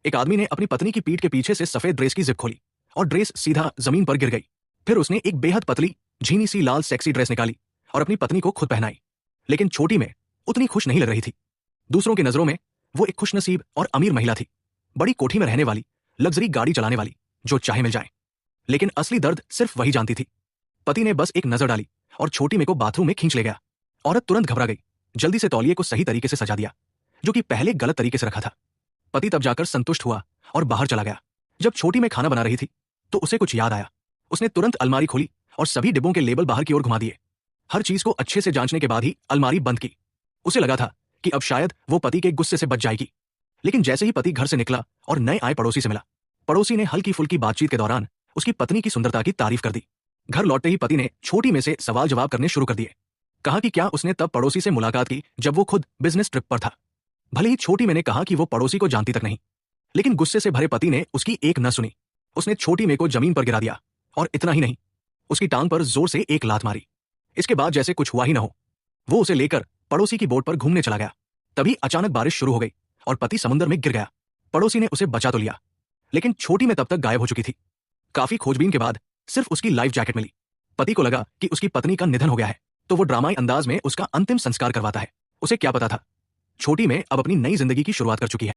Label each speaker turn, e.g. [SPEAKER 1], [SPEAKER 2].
[SPEAKER 1] एक आदमी ने अपनी पत्नी की पीठ के पीछे से सफेद ड्रेस की जिप खोली और ड्रेस सीधा जमीन पर गिर गई। फिर उसने एक बेहद पतली झीनी सी लाल सेक्सी ड्रेस निकाली और अपनी पत्नी को खुद पहनाई। लेकिन छोटी में उतनी खुश नहीं लग रही थी। दूसरों की नजरों में वो एक खुशनसीब और अमीर महिला थी, बड़ी कोठी में रहने वाली, लग्जरी गाड़ी चलाने वाली, जो चाहे मिल जाए। लेकिन असली दर्द सिर्फ वही जानती थी। पति ने बस एक नजर डाली और छोटी में को बाथरूम में खींच ले गया। औरत तुरंत घबरा गई, जल्दी से तौलिए को सही तरीके से सजा दिया, जो कि पहले गलत तरीके से रखा था। पति तब जाकर संतुष्ट हुआ और बाहर चला गया। जब छोटी में खाना बना रही थी तो उसे कुछ याद आया। उसने तुरंत अलमारी खोली और सभी डिब्बों के लेबल बाहर की ओर घुमा दिए। हर चीज को अच्छे से जांचने के बाद ही अलमारी बंद की। उसे लगा था कि अब शायद वो पति के गुस्से से बच जाएगी। लेकिन जैसे ही पति घर से निकला और नए आए पड़ोसी से मिला, पड़ोसी ने हल्की फुल्की बातचीत के दौरान उसकी पत्नी की सुंदरता की तारीफ कर दी। घर लौटते ही पति ने छोटी में से सवाल जवाब करने शुरू कर दिए। कहा कि क्या उसने तब पड़ोसी से मुलाकात की जब वो खुद बिजनेस ट्रिप पर था। भले ही छोटी मैंने कहा कि वो पड़ोसी को जानती तक नहीं, लेकिन गुस्से से भरे पति ने उसकी एक न सुनी। उसने छोटी में को जमीन पर गिरा दिया और इतना ही नहीं, उसकी टांग पर जोर से एक लात मारी। इसके बाद जैसे कुछ हुआ ही न हो, वो उसे लेकर पड़ोसी की बोट पर घूमने चला गया। तभी अचानक बारिश शुरू हो गई और पति समुद्र में गिर गया। पड़ोसी ने उसे बचा तो लिया, लेकिन छोटी में तब तक गायब हो चुकी थी। काफी खोजबीन के बाद सिर्फ उसकी लाइफ जैकेट मिली। पति को लगा कि उसकी पत्नी का निधन हो गया है, तो वो ड्रामाई अंदाज में उसका अंतिम संस्कार करवाता है। उसे क्या पता था, छोटी में अब अपनी नई जिंदगी की शुरुआत कर चुकी है।